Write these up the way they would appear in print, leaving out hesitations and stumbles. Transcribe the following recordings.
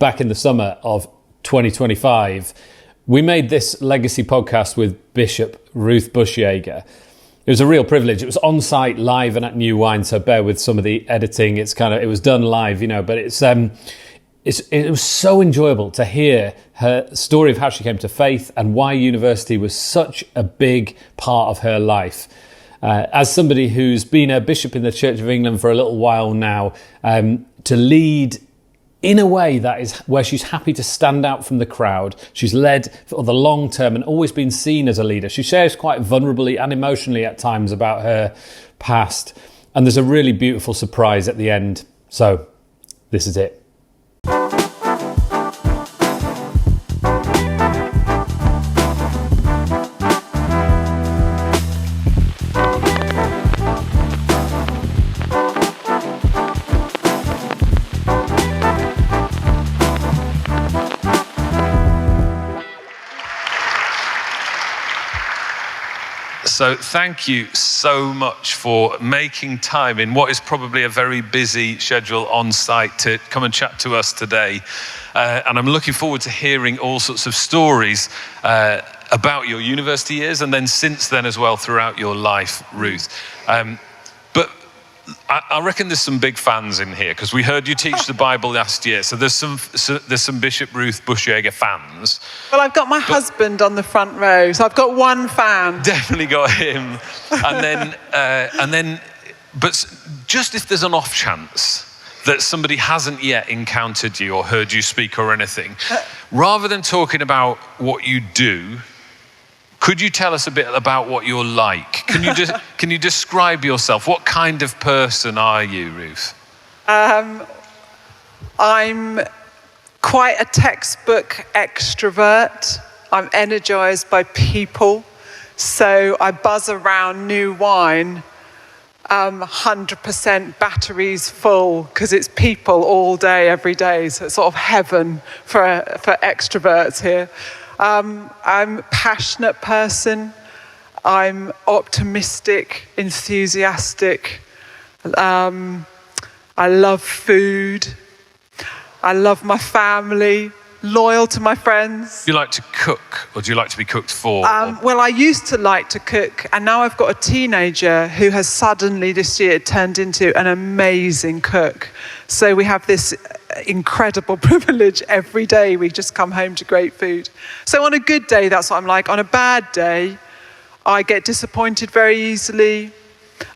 back in the summer of 2025, we made this legacy podcast with Bishop Ruth Bushyager. It was a real privilege. It was on site, live, and at New Wine. So bear with some of the editing. It was done live, but it was so enjoyable to hear her story of how she came to faith and why university was such a big part of her life. As somebody who's been a bishop in the Church of England for a little while now, to lead in a way that is where she's happy to stand out from the crowd. She's led for the long term and always been seen as a leader. She shares quite vulnerably and emotionally at times about her past. And there's a really beautiful surprise at the end. So this is it. So thank you so much for making time in what is probably a very busy schedule on site to come and chat to us today. And I'm looking forward to hearing all sorts of stories about your university years and then since then as well throughout your life, Ruth. But I reckon there's some big fans in here because we heard you teach the Bible last year. So there's some Bishop Ruth Bushyager fans. Well, I've got my husband on the front row, so I've got one fan. Definitely got him. And then, but just if there's an off chance that somebody hasn't yet encountered you or heard you speak or anything, rather than talking about what you do, could you tell us a bit about what you're like? Can you describe yourself? What kind of person are you, Ruth? I'm quite a textbook extrovert. I'm energized by people. So I buzz around New Wine, 100% batteries full, because it's people all day, every day. So it's sort of heaven for extroverts here. I'm a passionate person. I'm optimistic, enthusiastic. I love food. I love my family, loyal to my friends. Do you like to cook or do you like to be cooked for? Well, I used to like to cook, and now I've got a teenager who has suddenly this year turned into an amazing cook. So we have this incredible privilege every day. We just come home to great food. So on a good day, that's what I'm like. On a bad day, I get disappointed very easily.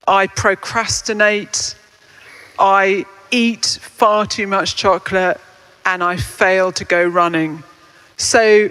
I procrastinate. I eat far too much chocolate, and I fail to go running. So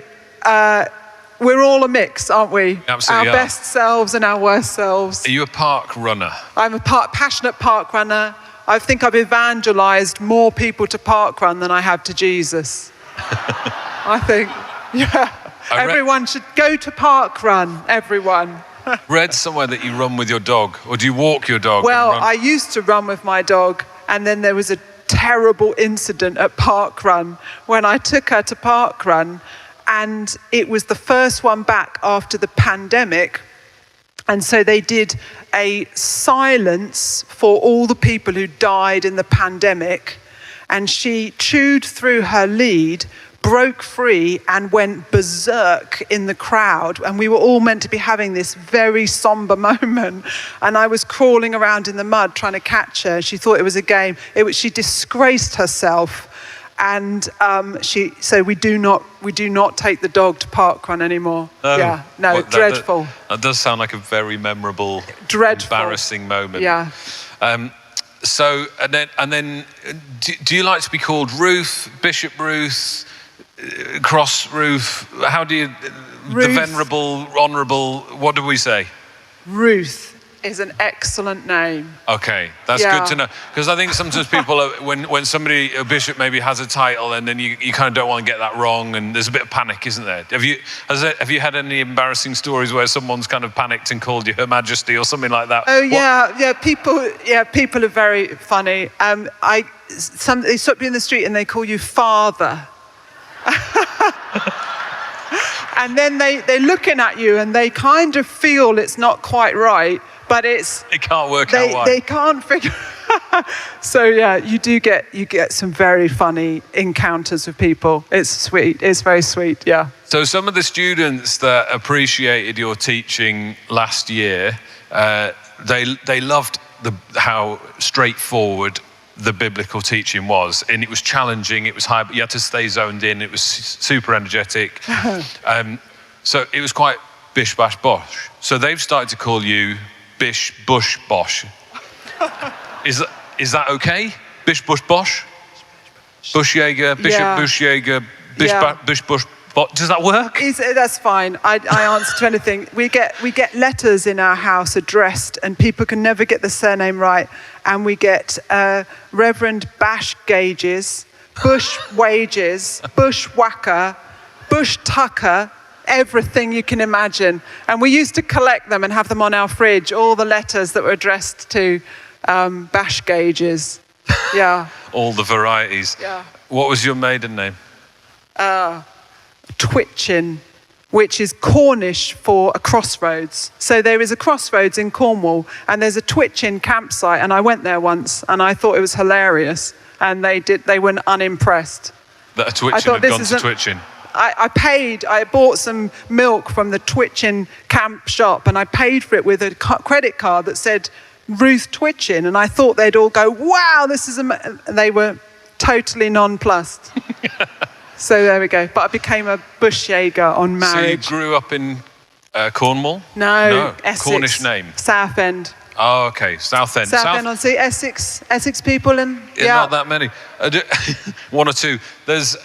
we're all a mix, aren't we? Absolutely. Our best selves and our worst selves. Are you a park runner? I'm a passionate park runner. I think I've evangelized more people to parkrun than I have to Jesus. I think, yeah. Everyone should go to parkrun, everyone. Read somewhere that you run with your dog, or do you walk your dog? Well, I used to run with my dog, and then there was a terrible incident at parkrun when I took her to parkrun, and it was the first one back after the pandemic. And so they did a silence for all the people who died in the pandemic. And she chewed through her lead, broke free, and went berserk in the crowd. And we were all meant to be having this very somber moment. And I was crawling around in the mud trying to catch her. She thought it was a game. She disgraced herself. And so we do not take the dog to parkrun anymore. Dreadful. That does sound like a very memorable, dreadful, embarrassing moment. Yeah. So and then, do you like to be called Ruth, Bishop Ruth, Cross Ruth? How do you? Ruth. The venerable, honourable. What do we say? Ruth is an excellent name. Okay, that's good to know. Because I think sometimes people, when a bishop maybe has a title and then you kind of don't want to get that wrong and there's a bit of panic, isn't there? Have you had any embarrassing stories where someone's kind of panicked and called you Her Majesty or something like that? Oh, yeah. People are very funny. They stop you in the street and they call you Father. And then they're looking at you and they kind of feel it's not quite right. But it can't work out. They can't figure. So yeah, you get some very funny encounters with people. It's sweet. It's very sweet. Yeah. So some of the students that appreciated your teaching last year, they loved how straightforward the biblical teaching was, and it was challenging. It was high, but you had to stay zoned in. It was super energetic. So it was quite bish bash bosh. So they've started to call you Bish Bush Bosh. Is that okay? Bish Bush Bosh? Bushyager, Bishop Bushyager, Bish Bush Bosh. Does that work? That's fine. I answer to anything. We get letters in our house addressed, and people can never get the surname right. And we get Reverend Bash Gauges, Bush Wages, Bushwhacker, Bush Tucker, everything you can imagine. And we used to collect them and have them on our fridge, all the letters that were addressed to Bash Gauges. Yeah. All the varieties. Yeah. What was your maiden name? Twitchin, which is Cornish for a crossroads. So there is a crossroads in Cornwall, and there's a Twitchin campsite, and I went there once, and I thought it was hilarious, and they weren't unimpressed. That a Twitchin had gone to Twitchin. I bought some milk from the Twitchin camp shop, and I paid for it with a credit card that said Ruth Twitchin, and I thought they'd all go, wow, this is amazing. They were totally nonplussed. So there we go. But I became a Bushyager on marriage. So you grew up in Cornwall? No, Essex. Cornish name? Southend. Oh, okay, Southend. Southend on Sea, Essex people, and not that many. One or two. There's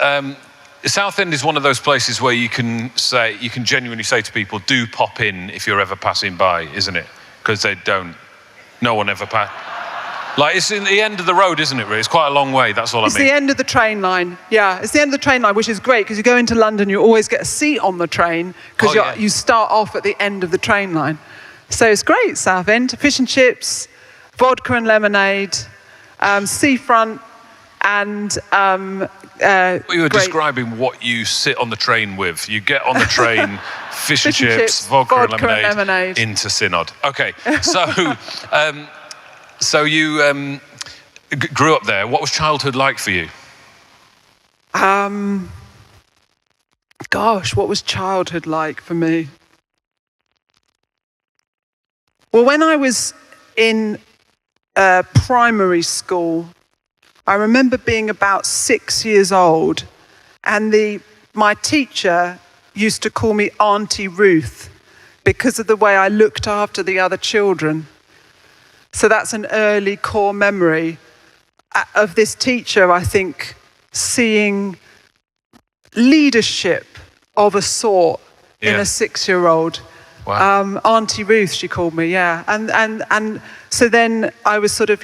Southend is one of those places where you can genuinely say to people, do pop in if you're ever passing by, isn't it? Because they don't. No one ever passes. Like, it's in the end of the road, isn't it, really? It's quite a long way, that's all I mean. It's the end of the train line. Yeah, it's the end of the train line, which is great, because you go into London, you always get a seat on the train, because you start off at the end of the train line. So it's great, Southend. Fish and chips, vodka and lemonade, seafront, and you were describing what you sit on the train with. You get on the train, fish and chips, vodka and lemonade into Synod. Okay, so you grew up there. What was childhood like for you? Gosh, what was childhood like for me? Well, when I was in primary school, I remember being about 6 years old, and my teacher used to call me Auntie Ruth because of the way I looked after the other children. So that's an early core memory of this teacher, I think, seeing leadership of a sort in a 6-year-old. Wow. Auntie Ruth, she called me, yeah. And so then I was sort of,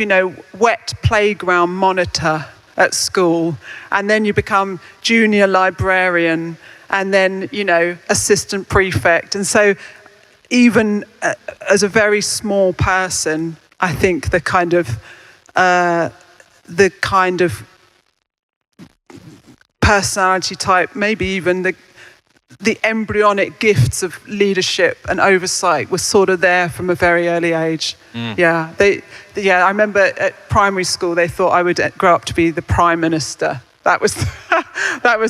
wet playground monitor at school. And then you become junior librarian, and then, assistant prefect. And so even as a very small person, I think the kind of personality type, maybe even the embryonic gifts of leadership and oversight was sort of there from a very early age. Yeah, I remember at primary school they thought I would grow up to be the Prime Minister. That was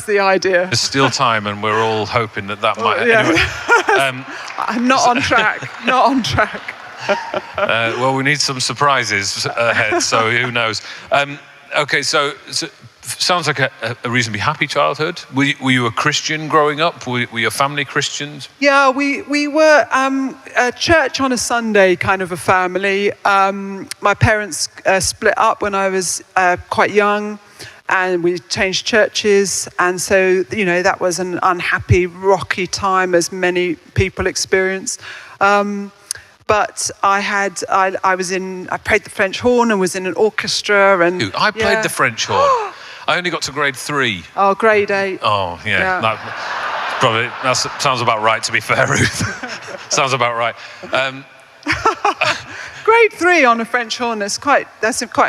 the idea. There's still time, and we're all hoping that might. Yeah. Anyway, I'm not on track. Not on track. Well, we need some surprises ahead, so who knows? Okay, so sounds like a reasonably happy childhood. Were you a Christian growing up? Were your family Christians? Yeah, we were a church on a Sunday kind of a family. My parents split up when I was quite young, and we changed churches. And so, that was an unhappy, rocky time, as many people experience. But I played the French horn and was in an orchestra. And I played the French horn. I only got to grade 3. Oh, grade 8. Oh, yeah. That sounds about right, to be fair, Ruth. Sounds about right. grade 3 on a French horn, that's quite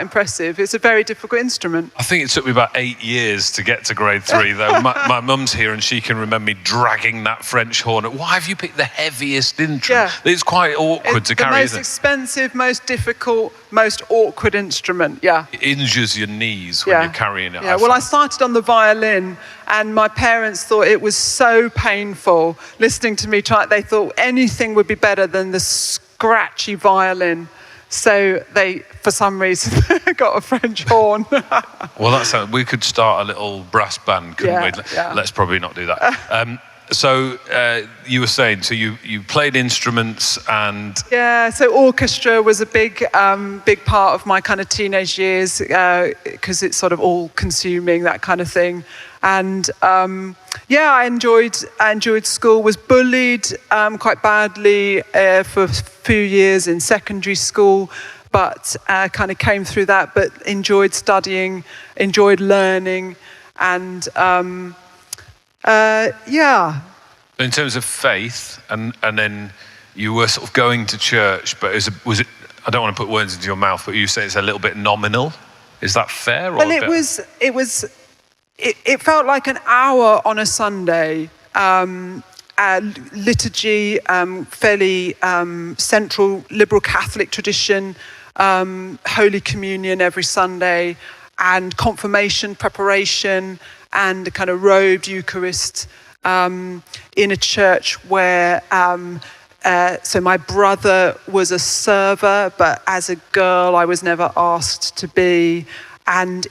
impressive. It's a very difficult instrument. I think it took me about 8 years to get to grade 3, though. My mum's here and she can remember me dragging that French horn. Why have you picked the heaviest instrument? Yeah. It's quite awkward to carry, It's the most expensive, most difficult, most awkward instrument, yeah. It injures your knees when you're carrying it. Yeah, well, I started on the violin, and my parents thought it was so painful listening to me try. They thought anything would be better than the scratchy violin. So they, for some reason, got a French horn. Well, we could start a little brass band, couldn't we? Yeah. Let's probably not do that. So you were saying, so you played instruments and... Yeah, so orchestra was a big part of my kind of teenage years because it's sort of all-consuming, that kind of thing. And I enjoyed school, was bullied quite badly for a few years in secondary school, but kind of came through that, but enjoyed studying, enjoyed learning, and... In terms of faith, and then you were sort of going to church, but was it? I don't want to put words into your mouth, but you say it's a little bit nominal. Is that fair? Well, it felt like an hour on a Sunday. Liturgy, fairly central liberal Catholic tradition, Holy Communion every Sunday, and confirmation preparation, and a kind of robed Eucharist in a church where, so my brother was a server, but as a girl I was never asked to be. And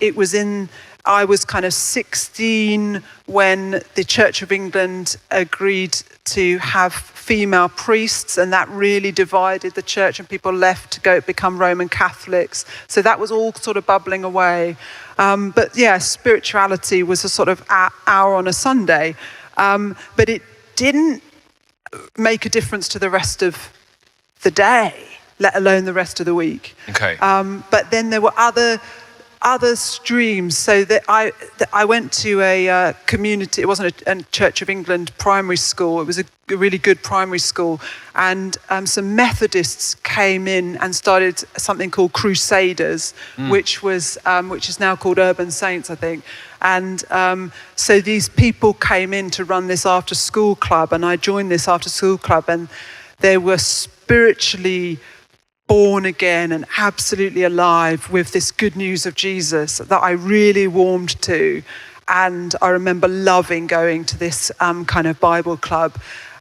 I was kind of 16 when the Church of England agreed to have female priests, and that really divided the church, and people left to go become Roman Catholics. So that was all sort of bubbling away. But yeah, spirituality was a sort of hour on a Sunday. But it didn't make a difference to the rest of the day, let alone the rest of the week. Okay. But then there were other streams. So that I went to a community. It wasn't a Church of England primary school. It was a really good primary school, and some Methodists came in and started something called Crusaders, which is now called Urban Saints, I think. And so these people came in to run this after-school club, and I joined this after-school club, and they were spiritually born again and absolutely alive with this good news of Jesus that I really warmed to. And I remember loving going to this kind of Bible club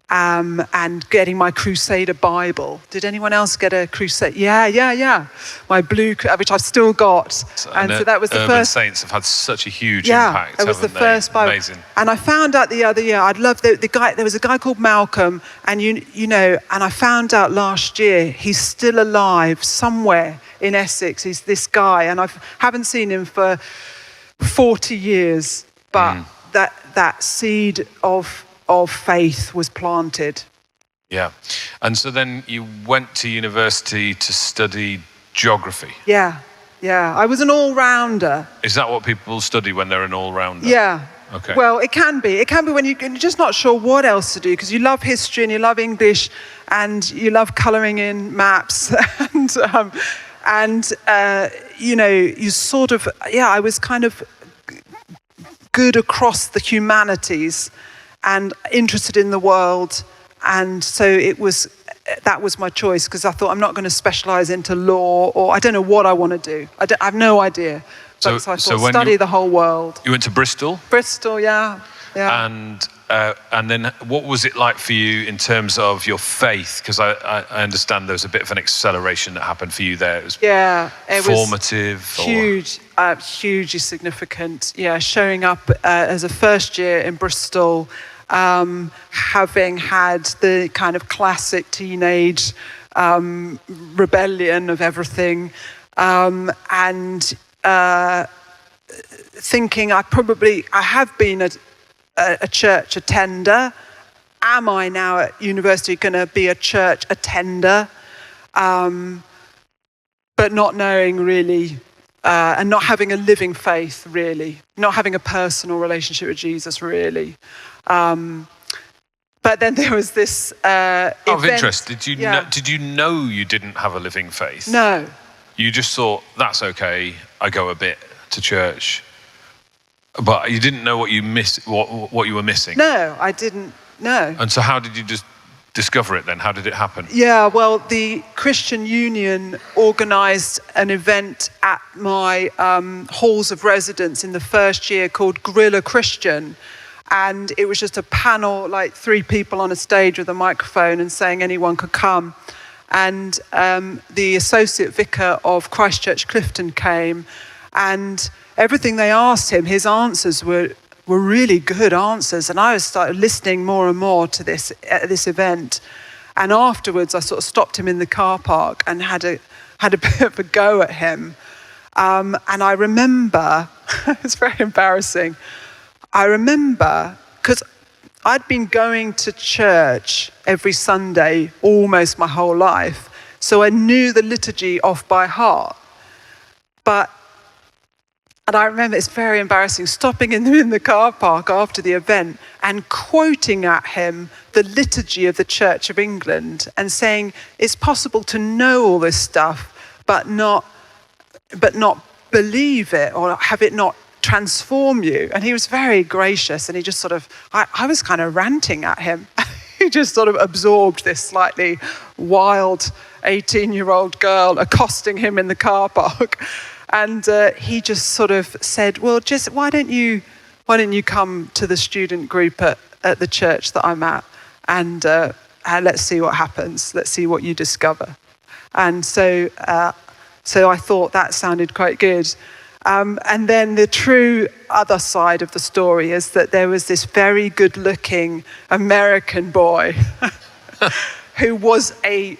and getting my Crusader Bible. Did anyone else get a Crusader? Yeah. My blue, which I've still got. And so that was the Urban first. Saints have had such a huge impact. It was the first Bible. Amazing. And I found out the other year, I'd love the guy. There was a guy called Malcolm, and you know, and I found out last year he's still alive somewhere in Essex. He's this guy, and I haven't seen him for 40 years, but that seed of faith was planted. Yeah. And so then you went to university to study geography. Yeah. I was an all-rounder. Is that what people study when they're an all-rounder? Yeah. Okay. Well, it can be. It can be when you're just not sure what else to do, because you love history and you love English and you love colouring in maps and you know, you sort of, I was kind of good across the humanities and interested in the world, and so that was my choice, because I thought I'm not going to specialise into law, or I don't know what I want to do. I have no idea. So I thought study the whole world. You went to Bristol? Bristol, yeah. And then what was it like for you in terms of your faith? Because I understand there was a bit of an acceleration that happened for you there. It was formative. Huge, hugely significant. Yeah, showing up as a first year in Bristol, having had the kind of classic teenage rebellion of everything, and thinking I have been a church attender. Am I now at university going to be a church attender? But not knowing really, and not having a living faith really, not having a personal relationship with Jesus really. But But then there was this event. Out of interest, did you Yeah. did you know you didn't have a living faith? No. You just thought, that's okay, I go a bit to church. But you didn't know what you what you were missing. No, I didn't know. And so how did you just discover it then? How did it happen? Yeah, well, the Christian Union organised an event at my halls of residence in the first year called Guerrilla Christian. And it was just a panel, like 3 people on a stage with a microphone and saying anyone could come. And the associate vicar of Christchurch Clifton came, and everything they asked him, his answers were really good answers. And I started listening more and more to this event. And afterwards, I sort of stopped him in the car park and had a bit of a go at him. And I remember, it's very embarrassing. I remember, because I'd been going to church every Sunday almost my whole life, so I knew the liturgy off by heart. And I remember, it's very embarrassing, stopping in the car park after the event and quoting at him the liturgy of the Church of England and saying, it's possible to know all this stuff, but not believe it or have it not transform you. And he was very gracious, and he just sort of, I was kind of ranting at him. He just sort of absorbed this slightly wild 18-year-old girl accosting him in the car park. And he just sort of said, well, just why don't you come to the student group at the church that I'm at, and let's see what happens. Let's see what you discover. And so I thought that sounded quite good. And then the true other side of the story is that there was this very good-looking American boy who was a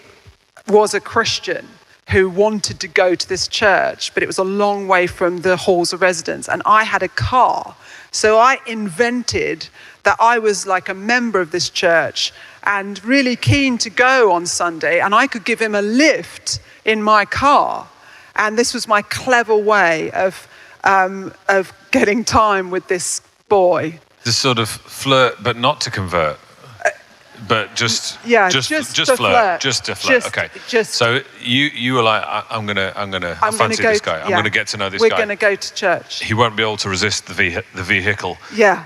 Christian, who wanted to go to this church, but it was a long way from the halls of residence. And I had a car. So I invented that I was like a member of this church and really keen to go on Sunday, and I could give him a lift in my car. And this was my clever way of getting time with this boy. To sort of flirt, but not to convert. But just flirt. Just to flirt. Okay. So you were like, I fancy this guy. I'm going to get to know this guy. We're going to go to church. He won't be able to resist the vehicle. Yeah.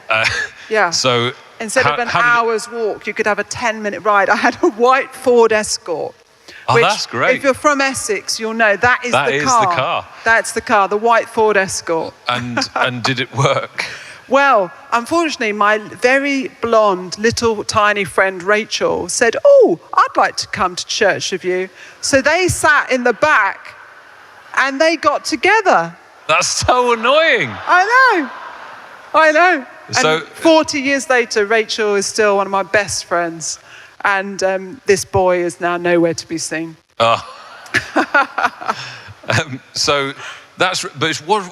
Yeah. So instead of an hour's walk, you could have a 10-minute ride. I had a white Ford Escort. Oh, that's great. If you're from Essex, you'll know that is the car. That's the car, the white Ford Escort. And did it work? Well, unfortunately, my very blonde, little tiny friend Rachel said, oh, I'd like to come to church with you. So they sat in the back and they got together. That's so annoying. I know. So, and 40 years later, Rachel is still one of my best friends. And this boy is now nowhere to be seen. So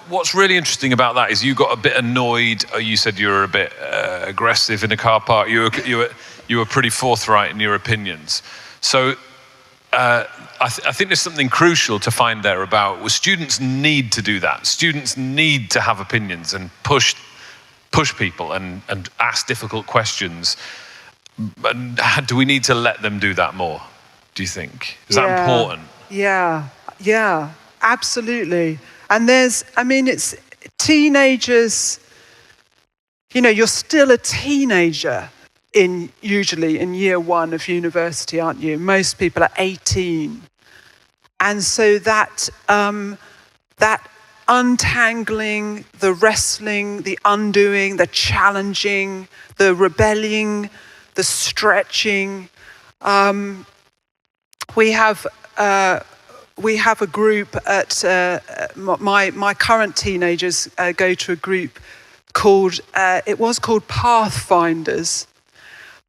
what's really interesting about that is you got a bit annoyed. You said you were a bit aggressive in the car park. You were pretty forthright in your opinions. So I think there's something crucial to find there about, well, students need to do that. Students need to have opinions and push people and ask difficult questions. But do we need to let them do that more, do you think? Is that important? Yeah, absolutely. And it's teenagers, you're still a teenager usually in year 1 of university, aren't you? Most people are 18. And so that untangling, the wrestling, the undoing, the challenging, the rebelling, the stretching. We have a group at my current teenagers go to a group called Pathfinders,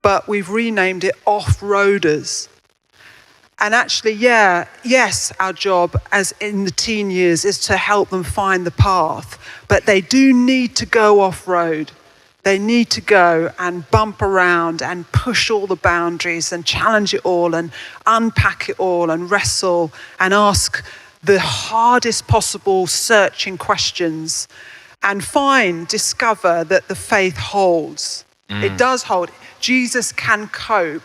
but we've renamed it Off-Roaders. And actually, yes, our job as in the teen years is to help them find the path, but they do need to go off-road. They need to go and bump around and push all the boundaries and challenge it all and unpack it all and wrestle and ask the hardest possible searching questions and discover that the faith holds. It does hold. Jesus can cope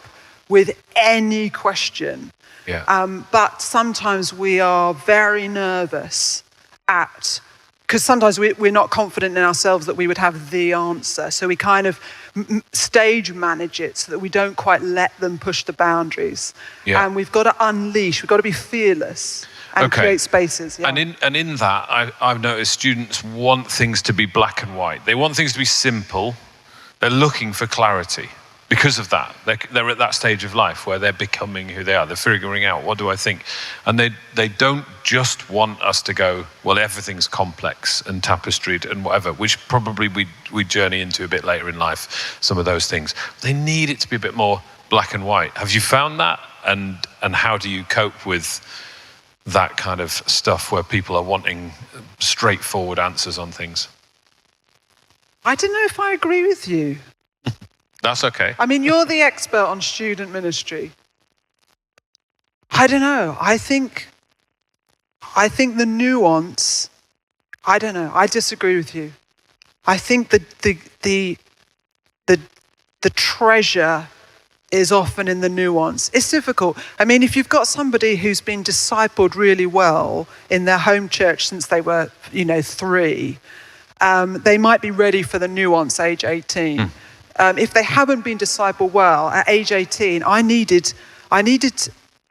with any question. But sometimes we are very nervous because sometimes we're not confident in ourselves that we would have the answer. So we kind of stage manage it so that we don't quite let them push the boundaries. And we've got to unleash, we've got to be fearless and create spaces. And in that, I've noticed students want things to be black and white. They want things to be simple. They're looking for clarity. Because of that, they're at that stage of life where they're becoming who they are. They're figuring out, what do I think? And they don't just want us to go, well, everything's complex and tapestried and whatever, which probably we journey into a bit later in life, some of those things. They need it to be a bit more black and white. Have you found that? And how do you cope with that kind of stuff where people are wanting straightforward answers on things? I don't know if I agree with you. That's okay. I mean, you're the expert on student ministry. I don't know. I think the nuance, I don't know. I disagree with you. I think the treasure is often in the nuance. It's difficult. I mean, if you've got somebody who's been discipled really well in their home church since they were, 3, they might be ready for the nuance age 18. If they haven't been discipled well at age 18, I needed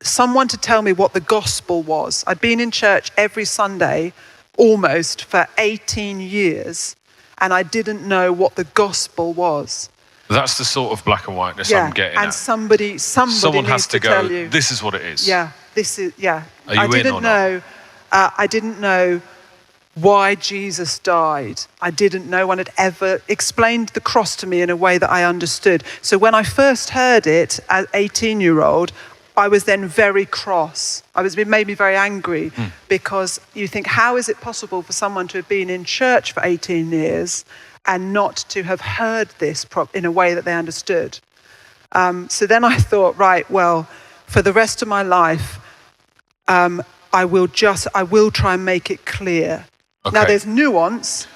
someone to tell me what the gospel was. I'd been in church every Sunday almost for 18 years, and I didn't know what the gospel was. That's the sort of black and whiteness I'm getting and at. Someone has to go, tell you, this is what it is. Yeah, this is, yeah. Are you in or not? I didn't know why Jesus died. I didn't know one had ever explained the cross to me in a way that I understood. So when I first heard it as 18-year-old, I was then very cross. It made me very angry because you think, how is it possible for someone to have been in church for 18 years and not to have heard this in a way that they understood? So then I thought, right, well, for the rest of my life, I will try and make it clear. Okay. Now there's nuance,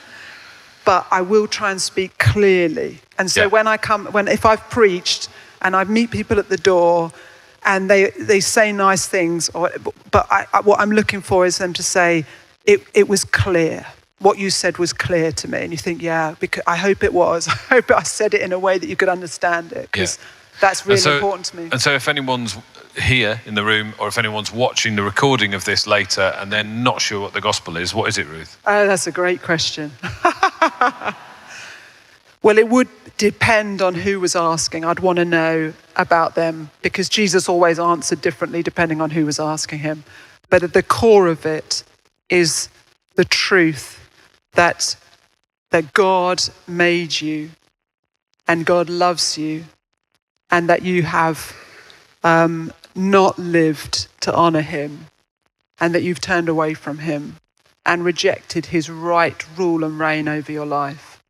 but I will try and speak clearly. And so if I've preached and I meet people at the door and they say nice things, but what I'm looking for is them to say, it was clear. What you said was clear to me. And you think, because I hope it was. I hope I said it in a way that you could understand it. Because that's really important to me. And so if anyone's here in the room, or if anyone's watching the recording of this later and they're not sure what the gospel is, what is it, Ruth? Oh, that's a great question. Well, it would depend on who was asking. I'd want to know about them because Jesus always answered differently depending on who was asking him. But at the core of it is the truth that God made you and God loves you and that you have not lived to honor him and that you've turned away from him and rejected his right rule and reign over your life.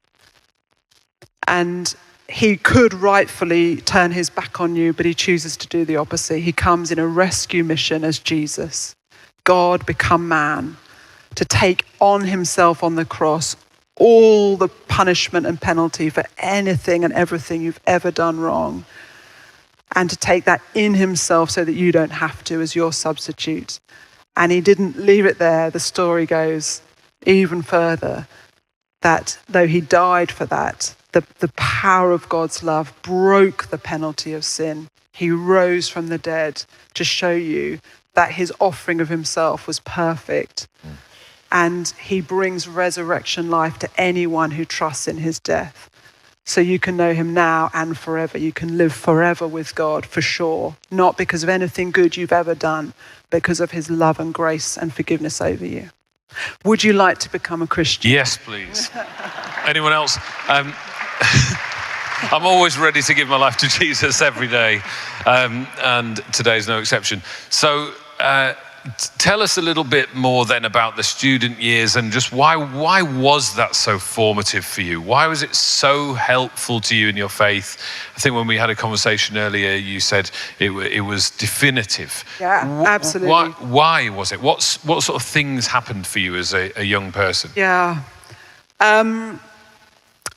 And he could rightfully turn his back on you, but he chooses to do the opposite. He comes in a rescue mission as Jesus, God become man, to take on himself on the cross all the punishment and penalty for anything and everything you've ever done wrong, and to take that in himself so that you don't have to as your substitute. And he didn't leave it there. The story goes even further, that though he died for that, the power of God's love broke the penalty of sin. He rose from the dead to show you that his offering of himself was perfect. And he brings resurrection life to anyone who trusts in his death. So you can know him now and forever. You can live forever with God for sure. Not because of anything good you've ever done, because of his love and grace and forgiveness over you. Would you like to become a Christian? Yes, please. Anyone else? I'm always ready to give my life to Jesus every day. And today's no exception. So tell us a little bit more then about the student years and just why was that so formative for you? Why was it so helpful to you in your faith? I think when we had a conversation earlier, you said it was definitive. Yeah, absolutely. Why was it? What sort of things happened for you as a young person? Yeah.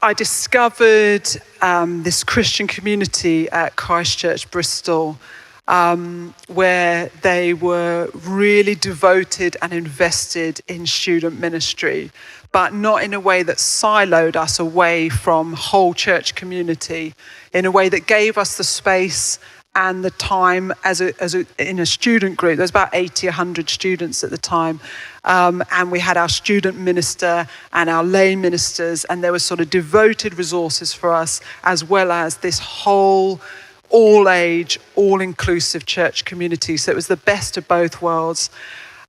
I discovered this Christian community at Christchurch, Bristol, where they were really devoted and invested in student ministry, but not in a way that siloed us away from whole church community, in a way that gave us the space and the time in a student group. There was about 80, 100 students at the time. And we had our student minister and our lay ministers, and there were sort of devoted resources for us, as well as this whole all-age, all-inclusive church community. So it was the best of both worlds.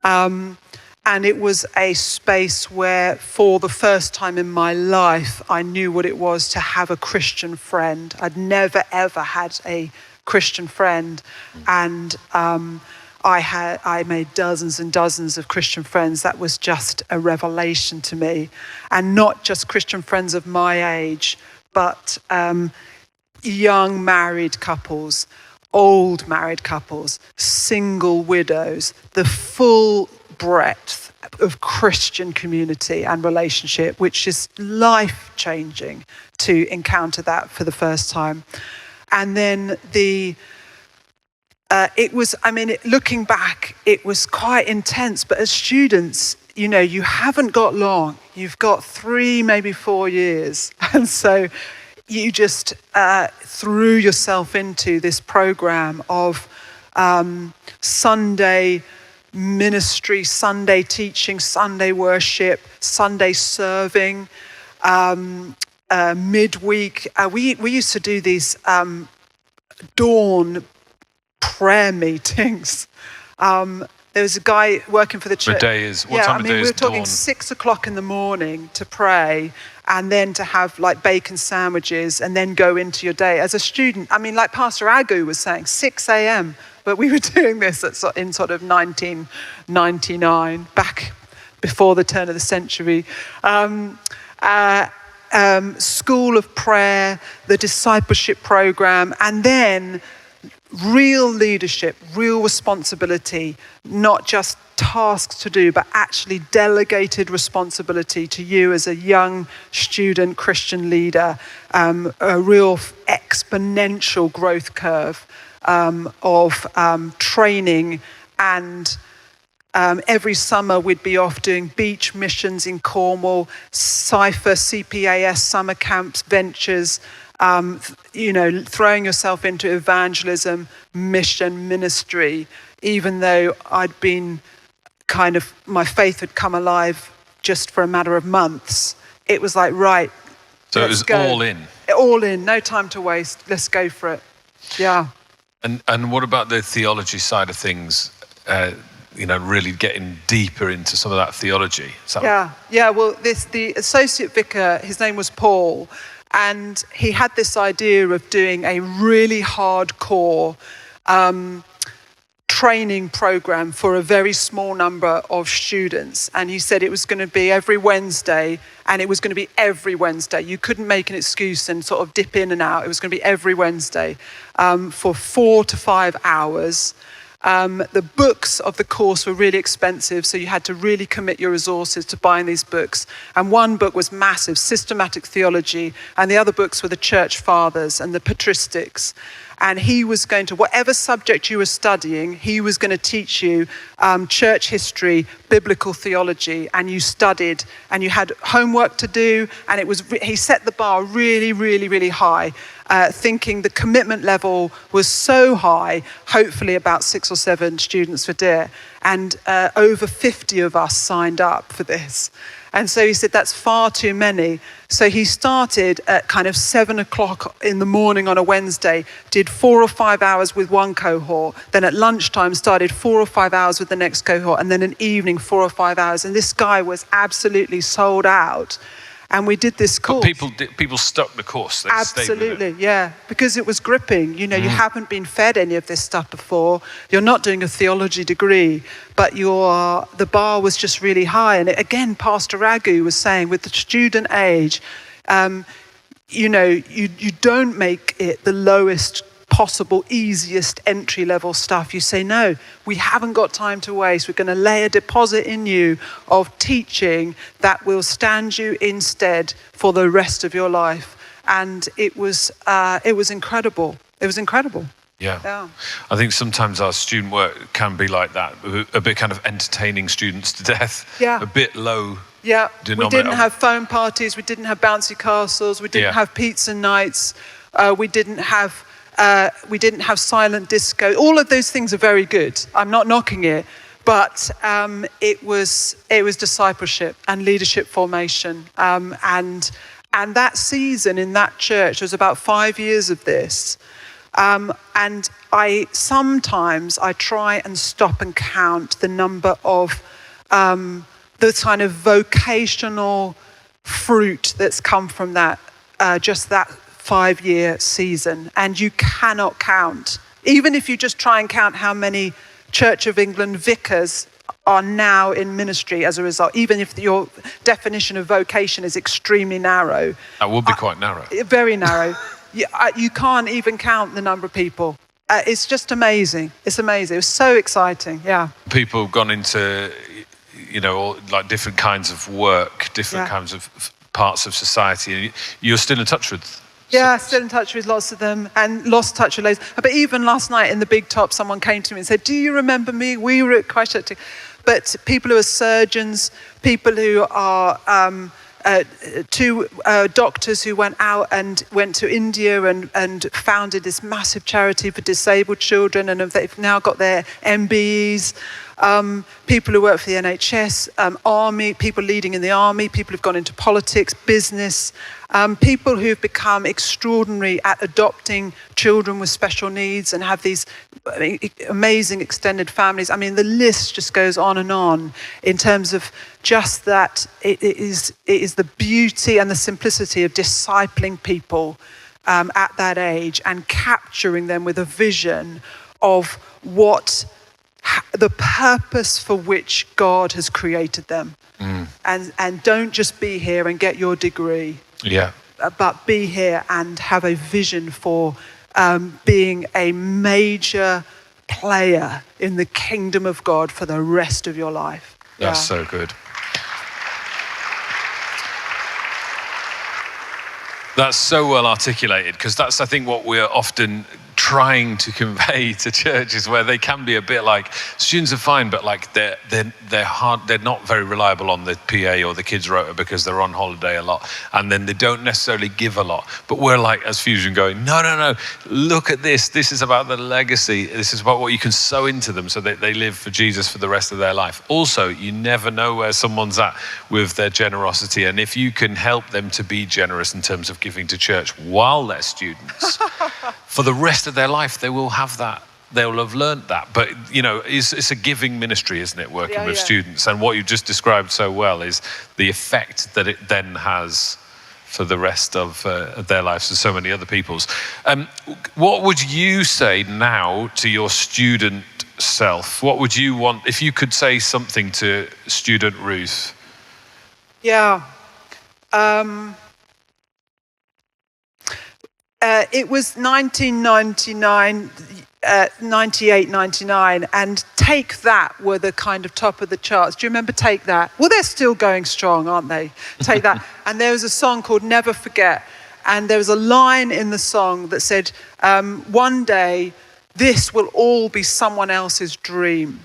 And it was a space where, for the first time in my life, I knew what it was to have a Christian friend. I'd never, ever had a Christian friend, and I made dozens and dozens of Christian friends. That was just a revelation to me, and not just Christian friends of my age, but young married couples, old married couples, single widows, the full breadth of Christian community and relationship, which is life-changing to encounter that for the first time. And then looking back, it was quite intense. But as students, you haven't got long. You've got 3, maybe 4 years. And so you just threw yourself into this program of Sunday ministry, Sunday teaching, Sunday worship, Sunday serving, midweek. We used to do these dawn prayer meetings. There was a guy working for the church. The day is, what time of day is we were talking dawn? 6 o'clock in the morning to pray, and then to have like bacon sandwiches, and then go into your day. As a student, like Pastor Agu was saying, 6 a.m., but we were doing this in sort of 1999, back before the turn of the century. School of prayer, the discipleship program, and then real leadership, real responsibility, not just tasks to do, but actually delegated responsibility to you as a young student Christian leader, a real exponential growth curve of training. And every summer we'd be off doing beach missions in Cornwall, Cypher, CPAS, summer camps, ventures, throwing yourself into evangelism, mission, ministry, even though I'd been my faith had come alive just for a matter of months. It was like, right. So it was all in. All in, no time to waste. Let's go for it. Yeah. And what about the theology side of things? Really getting deeper into some of that theology. Yeah. Well, the associate vicar, his name was Paul, and he had this idea of doing a really hardcore training program for a very small number of students. And he said it was going to be every Wednesday, and it was going to be every Wednesday. You couldn't make an excuse and sort of dip in and out. It was going to be every Wednesday for 4 to 5 hours. The books of the course were really expensive, so you had to really commit your resources to buying these books. And one book was massive, Systematic Theology, and the other books were the Church Fathers and the Patristics. And he was going to, whatever subject you were studying, he was going to teach you church history, biblical theology, and you studied, and you had homework to do, and he set the bar really, really, really high, thinking the commitment level was so high, hopefully about 6 or 7 students were there, and over 50 of us signed up for this. And so he said, that's far too many. So he started at kind of 7 o'clock in the morning on a Wednesday, did 4 or 5 hours with one cohort, then at lunchtime started 4 or 5 hours with the next cohort, and then an evening 4 or 5 hours. And this guy was absolutely sold out. And we did this course. But people stuck the course. They Absolutely, stayed with it. Yeah, because it was gripping. You haven't been fed any of this stuff before. You're not doing a theology degree, but the bar was just really high. And again, Pastor Agu was saying, with the student age, you don't make it the lowest possible easiest entry level stuff. You say, no, we haven't got time to waste. We're going to lay a deposit in you of teaching that will stand you instead for the rest of your life. And it was incredible. It was incredible. Yeah. I think sometimes our student work can be like that, a bit kind of entertaining students to death, a bit low. Yeah, we didn't have phone parties, we didn't have bouncy castles, we didn't have pizza nights, we didn't have silent disco. All of those things are very good. I'm not knocking it, but it was discipleship and leadership formation, and that season in that church, there was about 5 years of this. And I try and stop and count the number of the kind of vocational fruit that's come from that, just that 5-year season. And you cannot count, even if you just try and count how many Church of England vicars are now in ministry as a result, even if your definition of vocation is extremely narrow. That would be quite narrow. Very narrow. You can't even count the number of people. It's just amazing. It's amazing. It was so exciting. Yeah. People have gone into, all, like different kinds of work, different kinds of parts of society. You're still in touch with? Yeah, still in touch with lots of them, and lost touch with loads. But even last night in the Big Top, someone came to me and said, "Do you remember me? We were at Christchurch." But people who are surgeons, people who are two doctors who went out and went to India and founded this massive charity for disabled children, and they've now got their MBEs. People who work for the NHS, army, people leading in the army, people who've gone into politics, business, people who've become extraordinary at adopting children with special needs and have these amazing extended families. I mean, the list just goes on and on in terms of just that it is the beauty and the simplicity of discipling people at that age and capturing them with a vision of what the purpose for which God has created them. And don't just be here and get your degree, but be here and have a vision for being a major player in the kingdom of God for the rest of your life. That's so good. That's so well articulated, because that's, I think, what we're often trying to convey to churches, where they can be a bit like, students are fine, but like they're hard, they're not very reliable on the PA or the kids rota because they're on holiday a lot, and then they don't necessarily give a lot. But we're like, as Fusion, going, no, look at this. This is about the legacy. This is about what you can sow into them so that they live for Jesus for the rest of their life. Also, you never know where someone's at with their generosity, and if you can help them to be generous in terms of giving to church while they're students, for the rest of their life, they will have that. They'll have learned that. But, it's a giving ministry, isn't it, working with students? And what you just described so well is the effect that it then has for the rest of their lives and so many other people's. What would you say now to your student self? What would you want, if you could say something to student Ruth? Yeah. It was 1999, 98, 99, and Take That were the kind of top of the charts. Do you remember Take That? Well, they're still going strong, aren't they? Take That. And there was a song called Never Forget, and there was a line in the song that said, one day, this will all be someone else's dream.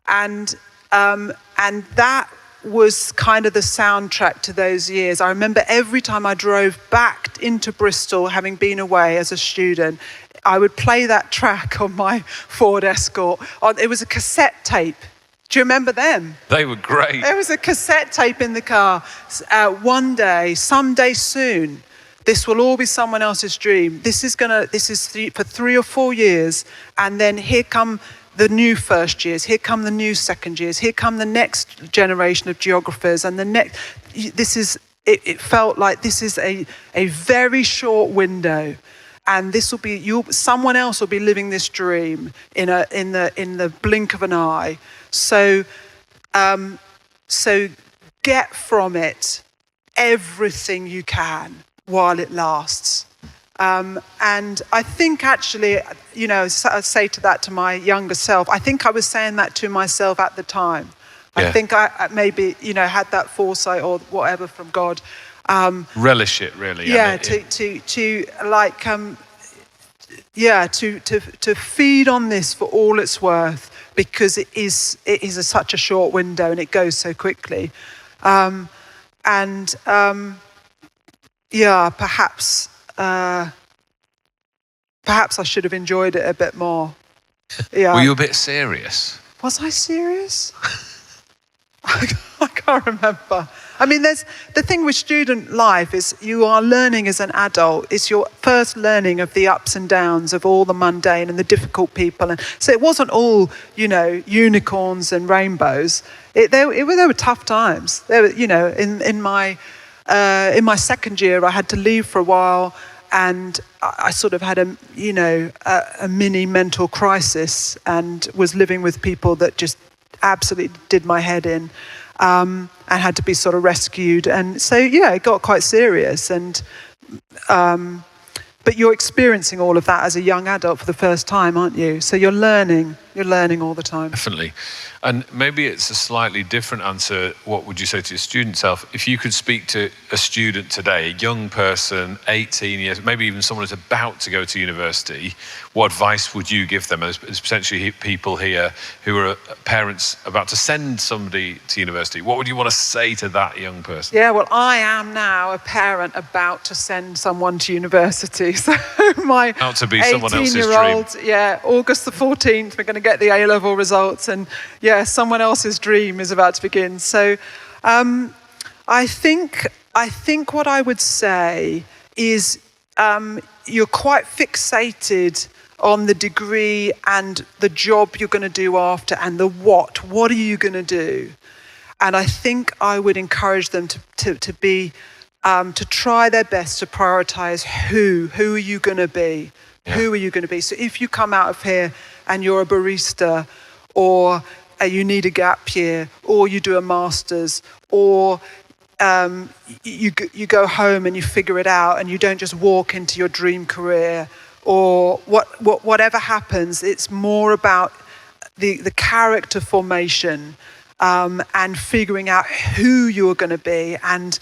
And that was kind of the soundtrack to those years. I remember every time I drove back into Bristol, having been away as a student, I would play that track on my Ford Escort. It was a cassette tape. Do you remember them? They were great. There was a cassette tape in the car. One day, someday soon, this will all be someone else's dream. This is for 3 or 4 years, and then here come the new first years, here come the new second years, here come the next generation of geographers, and the next. It felt like this is a very short window, and this will be someone else will be living this dream in the blink of an eye. So get from it everything you can while it lasts. And I think actually, I say to that to my younger self, I think I was saying that to myself at the time. Yeah. I think I maybe, had that foresight or whatever from God. Relish it, really. Yeah, to feed on this for all it's worth, because it is such a short window and it goes so quickly. Perhaps I should have enjoyed it a bit more. Yeah. Were you a bit serious? Was I serious? I can't remember. I mean, the thing with student life is you are learning as an adult. It's your first learning of the ups and downs of all the mundane and the difficult people. And so it wasn't all, unicorns and rainbows. There were tough times. There were, in my second year, I had to leave for a while, and I sort of had a mini mental crisis, and was living with people that just absolutely did my head in, and had to be sort of rescued. And so, it got quite serious. And but you're experiencing all of that as a young adult for the first time, aren't you? So you're learning all the time. Definitely. And maybe it's a slightly different answer. What would you say to your student self? If you could speak to a student today, a young person, 18 years, maybe even someone who's about to go to university, what advice would you give them? There's potentially people here who are parents about to send somebody to university. What would you want to say to that young person? Yeah, well, I am now a parent about to send someone to university. So my Out to be someone else's 18-year-old, dream. August the 14th, we're going to get the A-level results, and someone else's dream is about to begin. So I think what I would say is you're quite fixated on the degree and the job you're going to do after, and the what. What are you going to do? And I think I would encourage them to be to try their best to prioritize who are you going to be? Yeah. Who are you going to be? So if you come out of here and you're a barista, or you need a gap year, or you do a master's, or you go home and you figure it out and you don't just walk into your dream career, or whatever happens, it's more about the character formation and figuring out who you're going to be, and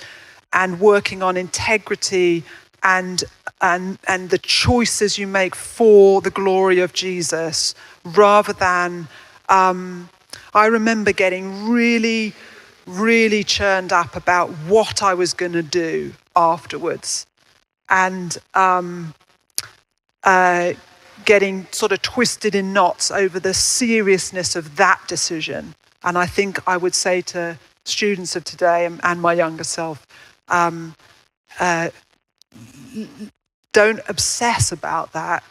working on integrity and the choices you make for the glory of Jesus, rather than I remember getting really, really churned up about what I was going to do afterwards, and getting sort of twisted in knots over the seriousness of that decision. And I think I would say to students of today and my younger self, don't obsess about that.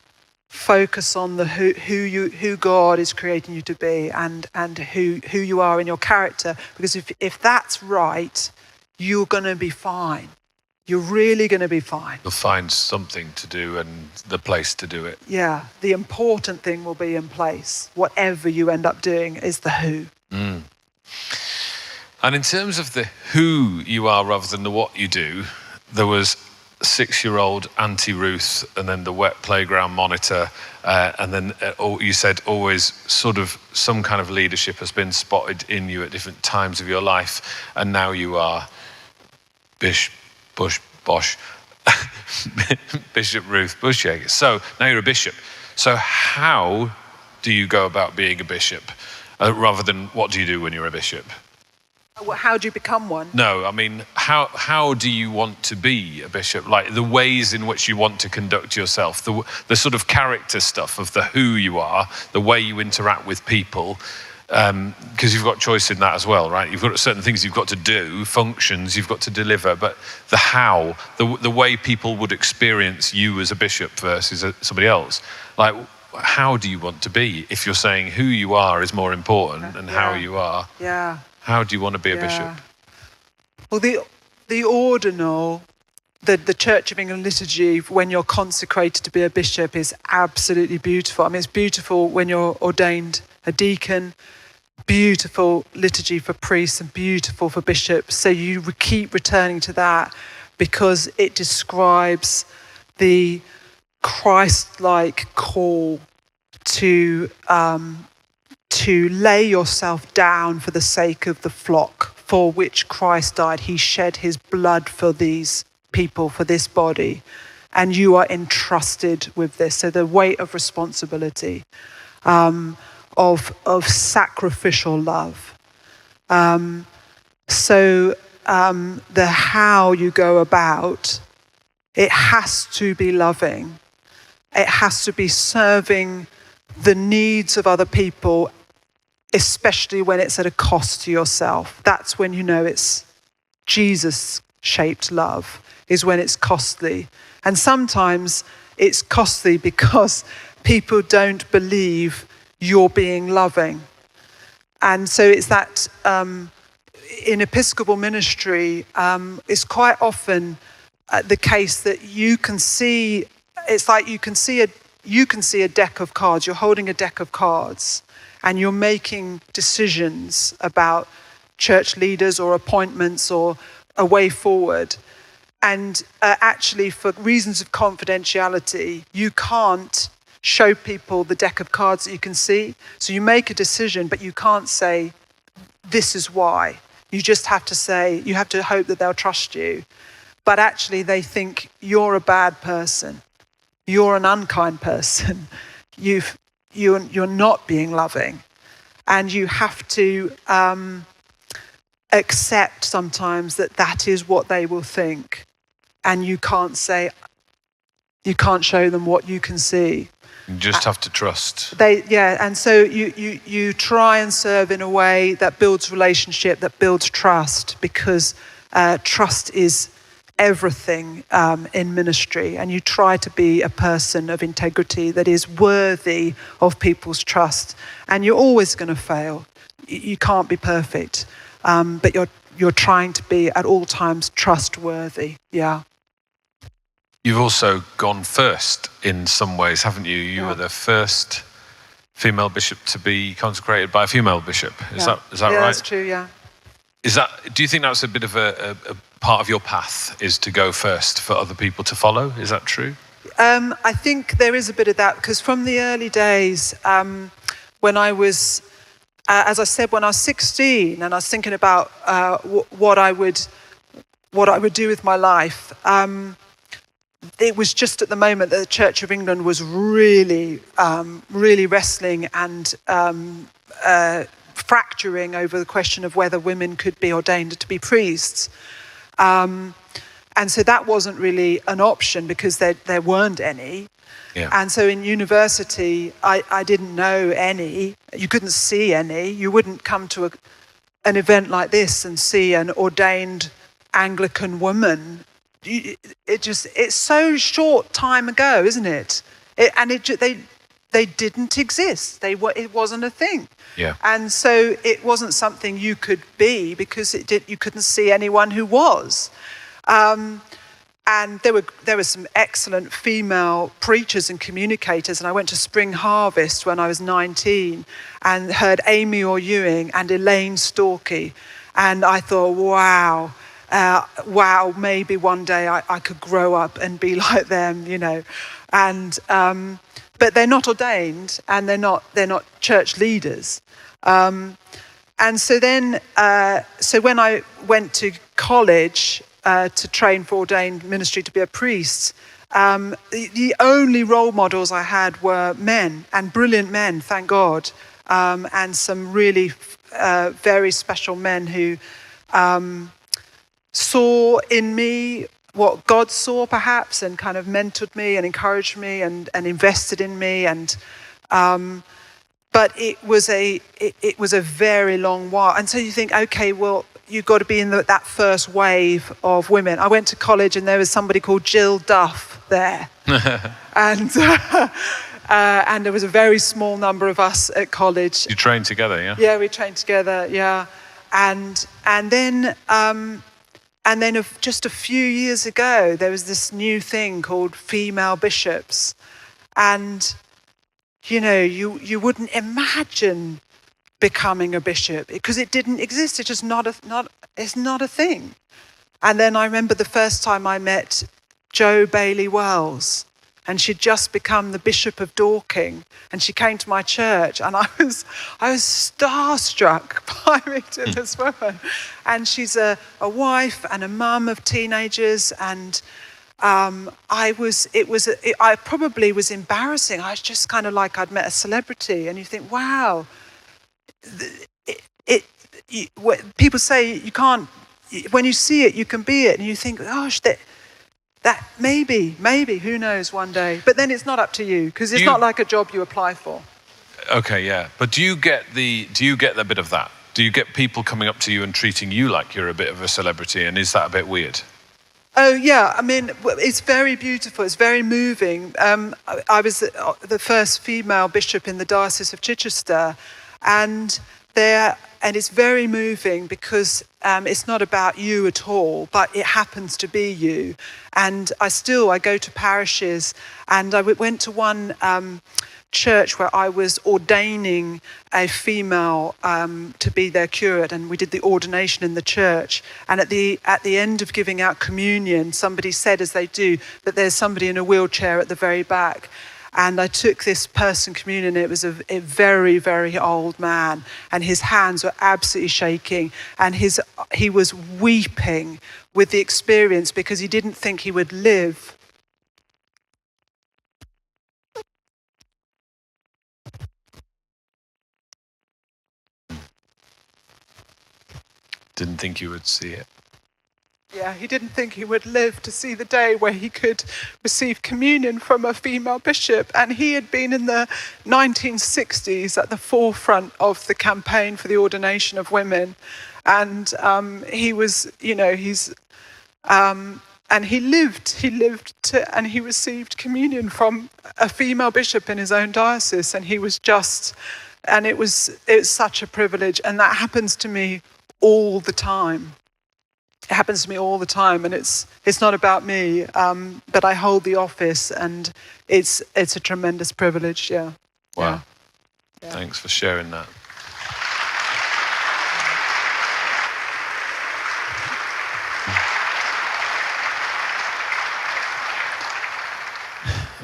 Focus on the who God is creating you to be, and who you are in your character. Because if that's right, you're going to be fine. You're really going to be fine. You'll find something to do and the place to do it. Yeah, the important thing will be in place. Whatever you end up doing is the who. Mm. And in terms of the who you are rather than the what you do, there was 6-year-old Auntie Ruth, and then the wet playground monitor, and then you said always sort of some kind of leadership has been spotted in you at different times of your life, and now you are Bishop Ruth Bushyager. So now you're a bishop. So how do you go about being a bishop, rather than what do you do when you're a bishop? How do you become one? No, I mean, how do you want to be a bishop? Like the ways in which you want to conduct yourself, the sort of character stuff of the who you are, the way you interact with people, because you've got choice in that as well, right? You've got certain things you've got to do, functions you've got to deliver, but the how, the way people would experience you as a bishop versus somebody else, like how do you want to be if you're saying who you are is more important than how you are? Yeah. How do you want to be a bishop? Well, the ordinal, the Church of England liturgy, when you're consecrated to be a bishop, is absolutely beautiful. I mean, it's beautiful when you're ordained a deacon, beautiful liturgy for priests, and beautiful for bishops. So you keep returning to that because it describes the Christ-like call to lay yourself down for the sake of the flock for which Christ died. He shed his blood for these people, for this body, and you are entrusted with this. So the weight of responsibility, of sacrificial love. The how you go about, it has to be loving. It has to be serving the needs of other people, especially when it's at a cost to yourself. That's when you know it's Jesus-shaped love, is when it's costly. And sometimes it's costly because people don't believe you're being loving. And so it's that in Episcopal ministry, it's quite often the case that you can see, it's like you can see a deck of cards, you're holding a deck of cards, and you're making decisions about church leaders or appointments or a way forward. And actually, for reasons of confidentiality, you can't show people the deck of cards that you can see. So you make a decision, but you can't say, this is why. You just have to say, you have to hope that they'll trust you. But actually, they think you're a bad person. You're an unkind person. You're not being loving. And you have to accept sometimes that is what they will think. And you can't show them what you can see. You just have to trust. And so you try and serve in a way that builds relationship, that builds trust, because trust is everything in ministry. And you try to be a person of integrity that is worthy of people's trust. And you're always going to fail. You can't be perfect, but you're trying to be at all times trustworthy. Yeah. You've also gone first in some ways, haven't you? You were the first female bishop to be consecrated by a female bishop. Is that right? Yeah, that's true, yeah. Do you think that's a bit of a part of your path, is to go first for other people to follow? Is that true? I think there is a bit of that, because from the early days, when I was, as I said, when I was 16 and I was thinking about what I would do with my life, it was just at the moment that the Church of England was really wrestling and fracturing over the question of whether women could be ordained to be priests. And so that wasn't really an option because there weren't any. Yeah. And so in university, I didn't know any. You couldn't see any. You wouldn't come to an event like this and see an ordained Anglican woman. It's so short time ago, isn't it? They didn't exist. It wasn't a thing. Yeah. And so it wasn't something you could be because you couldn't see anyone who was. And there were some excellent female preachers and communicators. And I went to Spring Harvest when I was 19 and heard Amy Orr Ewing and Elaine Storkey. And I thought, wow, maybe one day I could grow up and be like them, you know. And but they're not ordained and they're not church leaders. And so then, so when I went to college to train for ordained ministry to be a priest, the only role models I had were men, and brilliant men, thank God, and some really very special men who saw in me what God saw perhaps, and kind of mentored me and encouraged me and invested in me. And but it was a very long while. And so you think, okay, well, you've got to be in that first wave of women. I went to college and there was somebody called Jill Duff there. And there was a very small number of us at college. You trained together, yeah? Yeah, we trained together, yeah. And then just a few years ago, there was this new thing called female bishops. And, you know, you wouldn't imagine becoming a bishop because it didn't exist. It's just it's not a thing. And then I remember the first time I met Jo Bailey Wells, and she'd just become the Bishop of Dorking, and she came to my church, and I was starstruck by meeting this woman. And she's a wife and a mum of teenagers, and I probably was embarrassing. I was just kind of like I'd met a celebrity, and you think, wow, people say you can't. When you see it, you can be it, and you think, gosh, that maybe, who knows, one day. But then it's not up to you, because it's not like a job you apply for. Okay, yeah. But do you get a bit of that? Do you get people coming up to you and treating you like you're a bit of a celebrity, and is that a bit weird? Oh, yeah. I mean, it's very beautiful. It's very moving. I was the first female bishop in the Diocese of Chichester, and it's very moving because it's not about you at all, but it happens to be you. And I go to parishes, and I went to one church where I was ordaining a female to be their curate, and we did the ordination in the church. And at the end of giving out communion, somebody said, as they do, that there's somebody in a wheelchair at the very back. And I took this person communion. It was a very, very old man, and his hands were absolutely shaking, and he was weeping with the experience because he didn't think he would live. Didn't think you would see it. Yeah, he didn't think he would live to see the day where he could receive communion from a female bishop. And he had been in the 1960s at the forefront of the campaign for the ordination of women. And he was, and he lived and he received communion from a female bishop in his own diocese. And he was it's such a privilege. And that happens to me all the time. It happens to me all the time, and it's not about me, but I hold the office, and it's a tremendous privilege. Yeah. Wow. Yeah. Thanks for sharing that.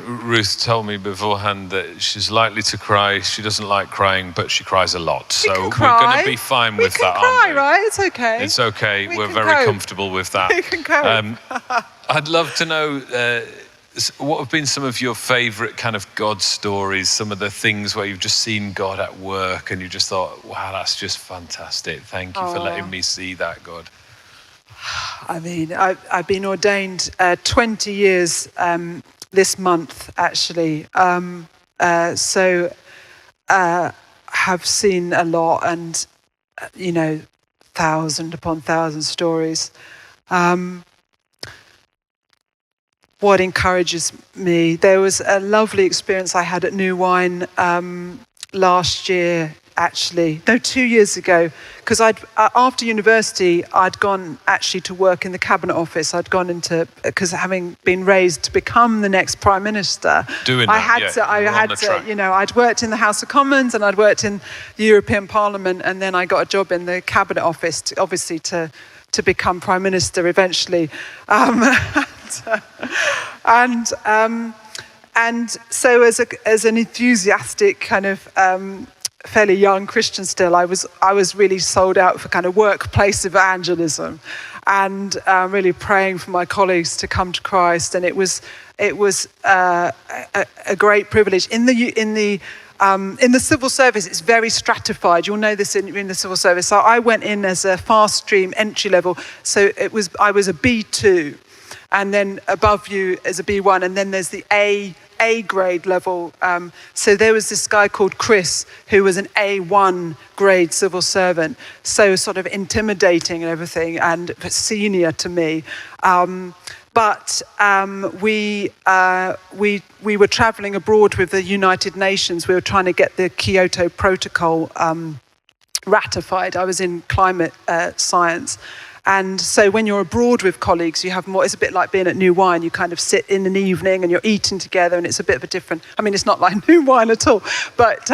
Ruth told me beforehand that she's likely to cry. She doesn't like crying, but she cries a lot. So we're going to be fine with that, aren't we? Right? It's okay. It's okay. We're very comfortable with that. We can cope. I'd love to know what have been some of your favourite kind of God stories, some of the things where you've just seen God at work and you just thought, wow, that's just fantastic. Thank you for letting me see that, God. I mean, I've been ordained 20 years this month, actually. So have seen a lot, and, 1,000 upon 1,000 stories. What encourages me, there was a lovely experience I had at New Wine last year, actually. No, 2 years ago, because after university, I'd gone actually to work in the cabinet office. I'd gone because having been raised to become the next prime minister, I'd worked in the House of Commons and I'd worked in the European Parliament, and then I got a job in the cabinet office, to become prime minister eventually. And so as an enthusiastic kind of fairly young Christian still, I was really sold out for kind of workplace evangelism, and really praying for my colleagues to come to Christ. And it was a great privilege. In the civil service, it's very stratified. You'll know this in the civil service. So I went in as a fast stream entry level. So I was a B2, and then above you is a B1, and then there's the A grade level. So there was this guy called Chris who was an A1 grade civil servant, so sort of intimidating and everything, and senior to me. But we were traveling abroad with the United Nations. We were trying to get the Kyoto Protocol ratified. I was in climate science. And so when you're abroad with colleagues, you have more, it's a bit like being at New Wine. You kind of sit in an evening and you're eating together, and it's a bit of a different, I mean, it's not like New Wine at all, but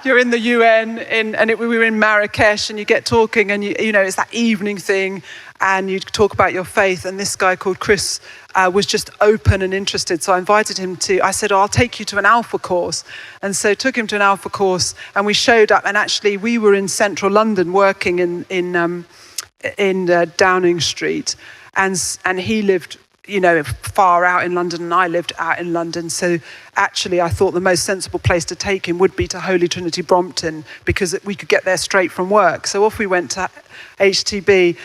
you're in the UN, we were in Marrakesh, and you get talking, and you know, it's that evening thing. and you'd talk about your faith. And this guy called Chris was just open and interested. So I invited him I said, I'll take you to an Alpha course. And so took him to an Alpha course, and we showed up. And actually, we were in central London working in Downing Street. And he lived, far out in London, and I lived out in London. So actually, I thought the most sensible place to take him would be to Holy Trinity Brompton, because we could get there straight from work. So off we went to HTB,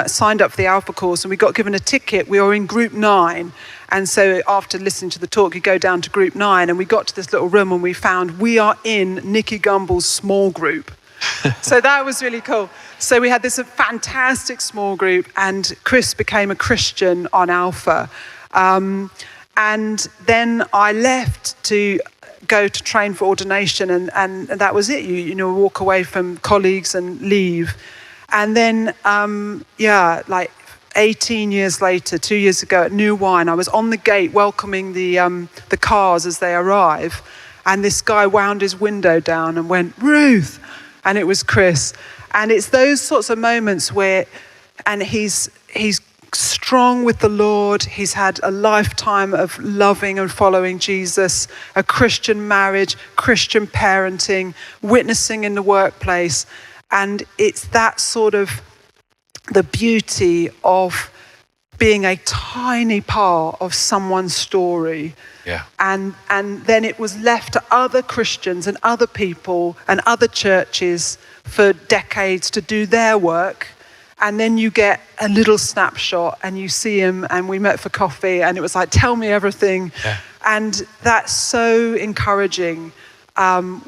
signed up for the Alpha course, and we got given a ticket. We were in group 9. And so after listening to the talk, you go down to group 9, and we got to this little room, and we found we are in Nicky Gumbel's small group. So that was really cool. So we had this fantastic small group, and Chris became a Christian on Alpha. And then I left to go to train for ordination, and that was it. You walk away from colleagues and leave. And then, like 18 years later, 2 years ago at New Wine, I was on the gate welcoming the cars as they arrive, and this guy wound his window down and went, "Ruth," and it was Chris. And it's those sorts of moments and he's strong with the Lord. He's had a lifetime of loving and following Jesus, a Christian marriage, Christian parenting, witnessing in the workplace. And it's that sort of the beauty of being a tiny part of someone's story. Yeah. And then it was left to other Christians and other people and other churches for decades to do their work. And then you get a little snapshot, and you see him, and we met for coffee, and it was like, tell me everything. Yeah. And that's so encouraging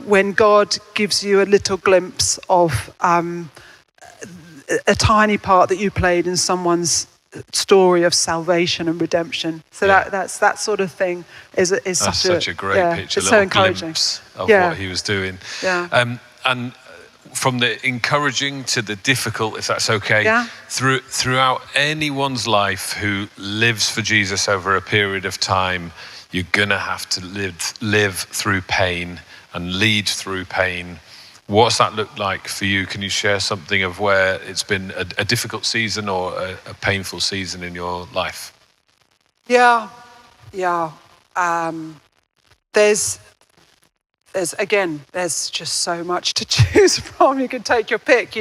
when God gives you a little glimpse of a tiny part that you played in someone's story of salvation and redemption. So that sort of thing is such a great picture, it's a so little encouraging glimpse of what he was doing. Yeah. And from the encouraging to the difficult, if that's okay, throughout anyone's life who lives for Jesus over a period of time, you're going to have to live through pain and lead through pain. What's that look like for you? Can you share something of where it's been a difficult season or a painful season in your life? Yeah. There's just so much to choose from. You can take your pick.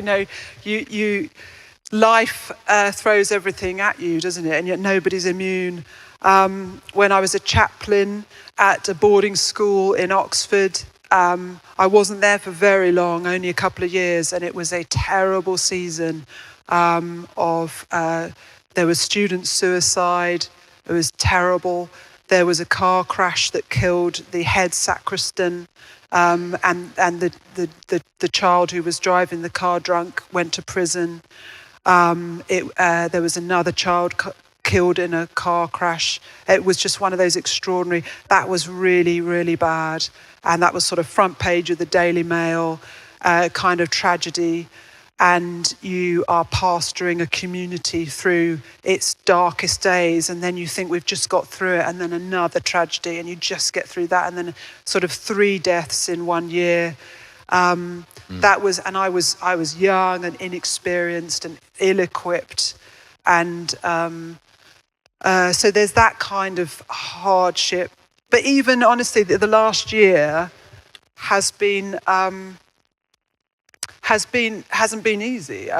Life throws everything at you, doesn't it? And yet nobody's immune. When I was a chaplain at a boarding school in Oxford, I wasn't there for very long, only a couple of years, and it was a terrible season there was student suicide. It was terrible. There was a car crash that killed the head sacristan, and the child who was driving the car drunk went to prison. There was another child killed in a car crash. It was just one of those extraordinary. That was really, really bad, and that was sort of front page of the Daily Mail, kind of tragedy. And you are pastoring a community through its darkest days, and then you think we've just got through it, and then another tragedy, and you just get through that, and then sort of 3 deaths in 1 year. That was, and I was young and inexperienced and ill-equipped, and so there's that kind of hardship. But even honestly, the last year hasn't been easy.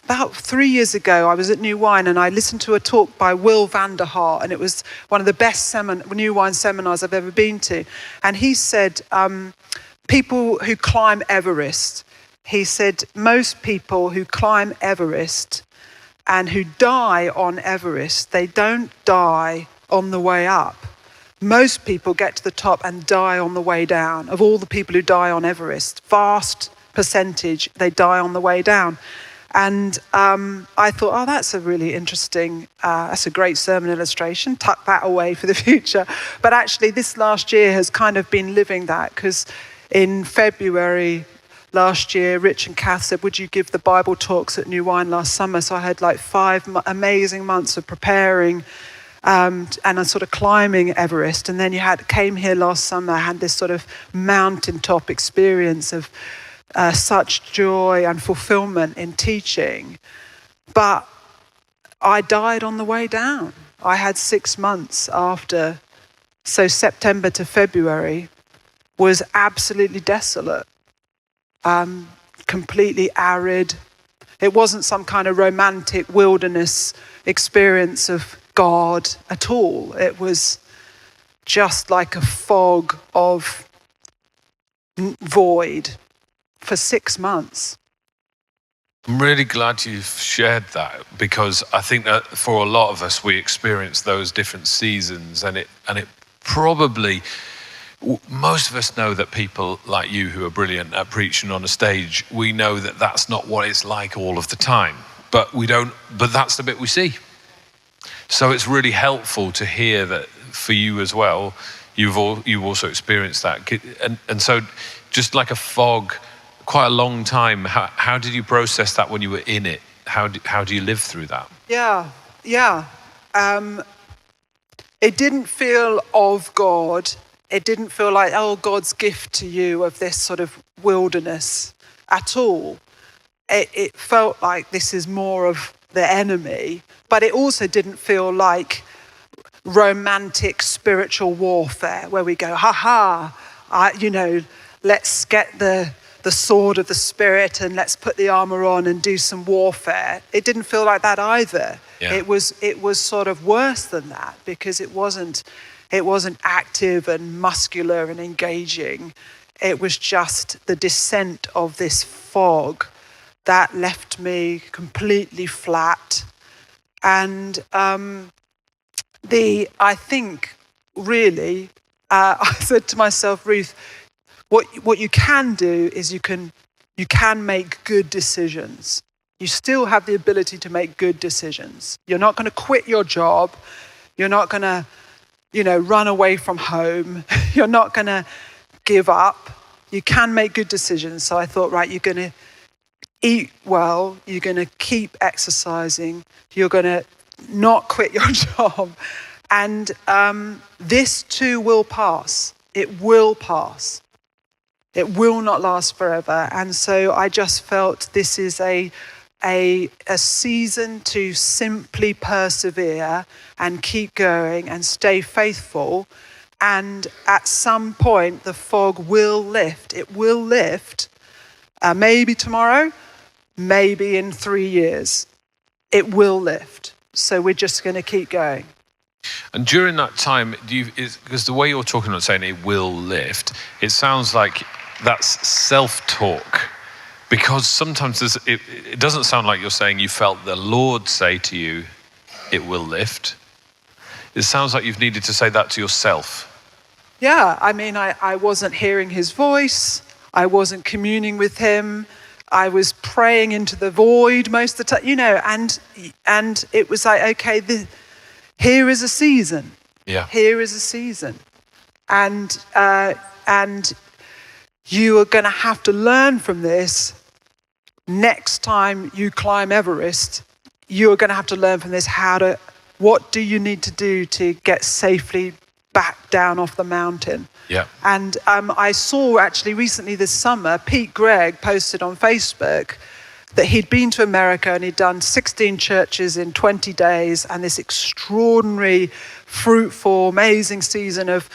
About 3 years ago, I was at New Wine, and I listened to a talk by Will van der Haar, and it was one of the best New Wine seminars I've ever been to. And he said, people who climb Everest, he said, most people who climb Everest and who die on Everest, they don't die on the way up. Most people get to the top and die on the way down. Of all the people who die on Everest, vast percentage, they die on the way down. And I thought, oh, that's a really interesting, that's a great sermon illustration. Tuck that away for the future. But actually, this last year has kind of been living that, because in February last year, Rich and Kath said, would you give the Bible talks at New Wine last summer? So I had like 5 amazing months of preparing and I'm sort of climbing Everest. And then came here last summer, had this sort of mountaintop experience of such joy and fulfillment in teaching. But I died on the way down. I had 6 months after, so September to February was absolutely desolate, completely arid. It wasn't some kind of romantic wilderness experience of God at all. It was just like a fog of void for 6 months. I'm really glad you've shared that, because I think that for a lot of us, we experience those different seasons, and it probably, most of us know that people like you who are brilliant at preaching on a stage, we know that that's not what it's like all of the time, but that's the bit we see. So it's really helpful to hear that for you as well, you've also experienced that. And so just like a fog, quite a long time, how did you process that when you were in it? How do you live through that? Yeah. It didn't feel of God. It didn't feel like, oh, God's gift to you of this sort of wilderness at all. It felt like this is more of the enemy, but it also didn't feel like romantic spiritual warfare where we go, let's get the sword of the Spirit and let's put the armor on and do some warfare. It didn't feel like that either. Yeah. It was sort of worse than that, because it wasn't active and muscular and engaging. It was just the descent of this fog that left me completely flat. And I think really, I said to myself, Ruth, what you can do is you can make good decisions. You still have the ability to make good decisions. You're not going to quit your job. You're not going to, run away from home. You're not going to give up. You can make good decisions. So I thought, right, you're going to eat well. You're going to keep exercising. You're going to not quit your job. And this too will pass. It will pass. It will not last forever. And so I just felt this is a season to simply persevere and keep going and stay faithful. And at some point, the fog will lift. It will lift. Maybe tomorrow, maybe in 3 years. It will lift. So we're just going to keep going. And during that time, because the way you're talking about saying it will lift, it sounds like that's self-talk. Because sometimes it doesn't sound like you're saying you felt the Lord say to you, it will lift. It sounds like you've needed to say that to yourself. Yeah, I mean, I wasn't hearing his voice. I wasn't communing with him. I was praying into the void most of the time, and it was like, okay, here is a season. Yeah. Here is a season. And you are going to have to learn from this. Next time you climb Everest, you are going to have to learn from this what do you need to do to get safely back down off the mountain. Yeah. And I saw actually recently this summer, Pete Gregg posted on Facebook that he'd been to America and he'd done 16 churches in 20 days and this extraordinary, fruitful, amazing season of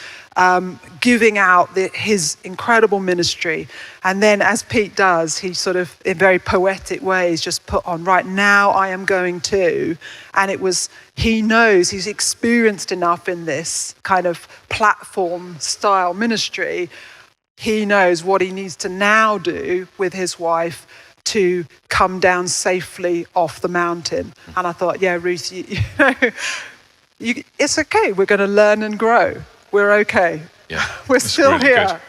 giving out his incredible ministry. And then as Pete does, he sort of, in very poetic ways, just put on, right now I am going to. And it was, he knows, he's experienced enough in this kind of platform style ministry. He knows what he needs to now do with his wife to come down safely off the mountain. And I thought, yeah, Ruth, it's okay. We're going to learn and grow. We're okay. Yeah, we're still really here.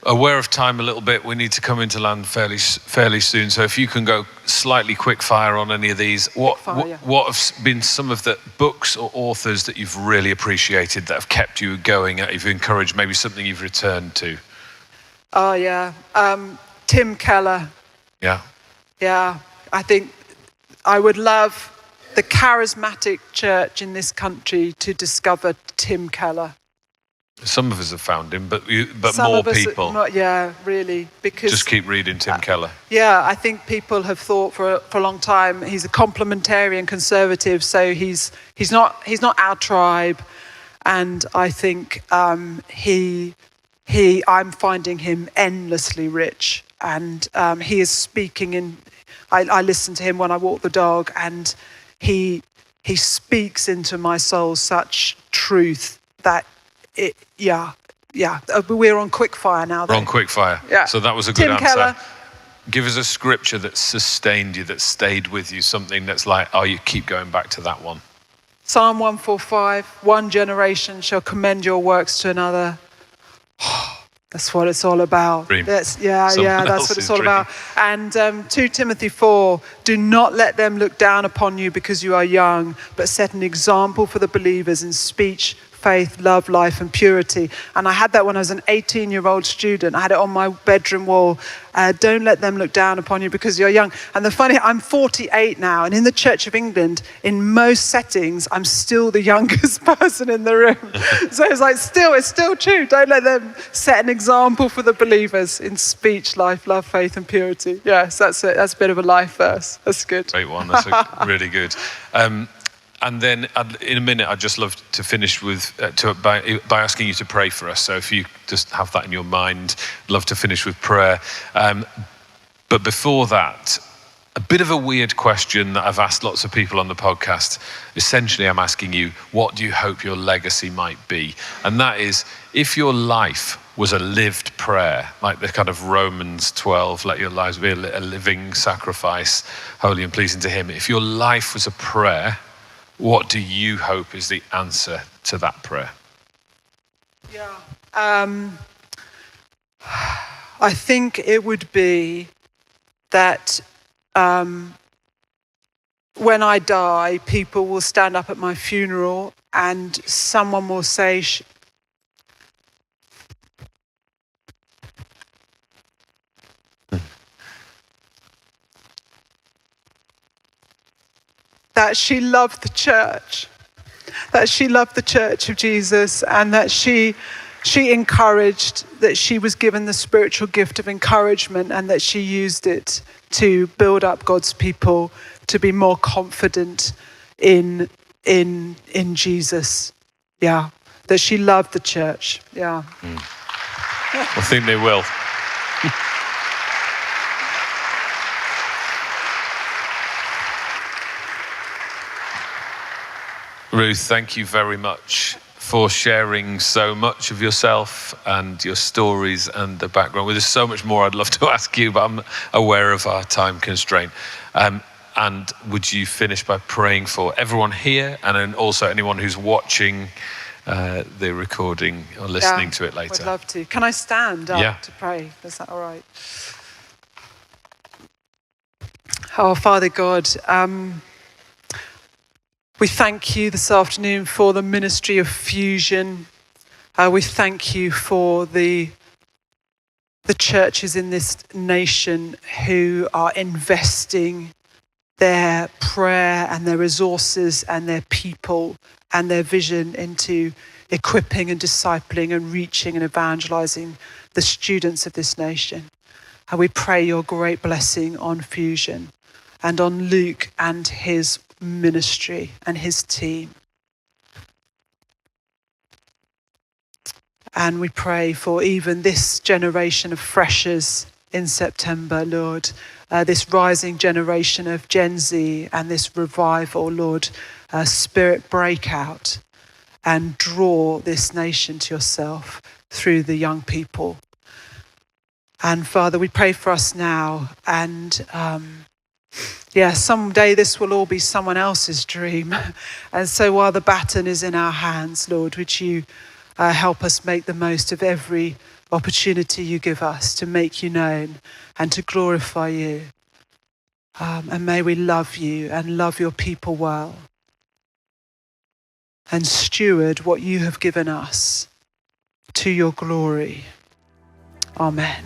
Aware of time a little bit, we need to come into land fairly soon. So if you can go slightly quick fire on any of these, what have been some of the books or authors that you've really appreciated that have kept you going, that you've encouraged, maybe something you've returned to? Oh, yeah. Tim Keller. Yeah. Yeah. I think I would love the charismatic church in this country to discover Tim Keller. Some of us have found him, but Some more of us, people. really, because Just keep reading Tim Keller. I think people have thought for a long time he's a complementarian conservative, so he's not our tribe, and I think I'm finding him endlessly rich, and he is speaking in. I listen to him when I walk the dog, and he speaks into my soul such truth that we're on quick fire now. We're on quick fire. Yeah. So that was a good Tim answer. Keller. Give us a scripture that sustained you, that stayed with you, something that's like, oh, you keep going back to that one. Psalm 145, one generation shall commend your works to another. That's what it's all about. That's what it's all about. And 2 Timothy 4, do not let them look down upon you because you are young, but set an example for the believers in speech, faith, love, life, and purity. And I had that when I was an 18-year-old student. I had it on my bedroom wall. Don't let them look down upon you because you're young. And the funny, I'm 48 now, and in the Church of England, in most settings, I'm still the youngest person in the room. So it's like, it's still true. Don't let them set an example for the believers in speech, life, love, faith, and purity. Yes, that's it. That's a bit of a life verse. That's good. Great one. That's really good. And then in a minute, I'd just love to finish with by asking you to pray for us. So if you just have that in your mind, I'd love to finish with prayer. But before that, a bit of a weird question that I've asked lots of people on the podcast. Essentially, I'm asking you, what do you hope your legacy might be? And that is, if your life was a lived prayer, like the kind of Romans 12, let your lives be a living sacrifice, holy and pleasing to him. If your life was a prayer, what do you hope is the answer to that prayer? I think it would be that when I die, people will stand up at my funeral and someone will say, that she loved the church, of Jesus, and that she encouraged, that she was given the spiritual gift of encouragement, and that she used it to build up God's people to be more confident in Jesus. Yeah, that she loved the church. Yeah. I think they will. Ruth, thank you very much for sharing so much of yourself and your stories and the background. Well, there's so much more I'd love to ask you, but I'm aware of our time constraint. And would you finish by praying for everyone here and then also anyone who's watching the recording or listening to it later? I'd love to. Can I stand up to pray? Is that all right? Oh, Father God, we thank you this afternoon for the ministry of Fusion. We thank you for the churches in this nation who are investing their prayer and their resources and their people and their vision into equipping and discipling and reaching and evangelizing the students of this nation. And we pray your great blessing on Fusion and on Luke and his ministry and his team. And we pray for even this generation of freshers in September, Lord, this rising generation of Gen Z and this revival, Lord, spirit breakout and draw this nation to yourself through the young people. And Father, we pray for us now, and someday this will all be someone else's dream. And so while the baton is in our hands, Lord, would you help us make the most of every opportunity you give us to make you known and to glorify you. And may we love you and love your people well and steward what you have given us to your glory. Amen.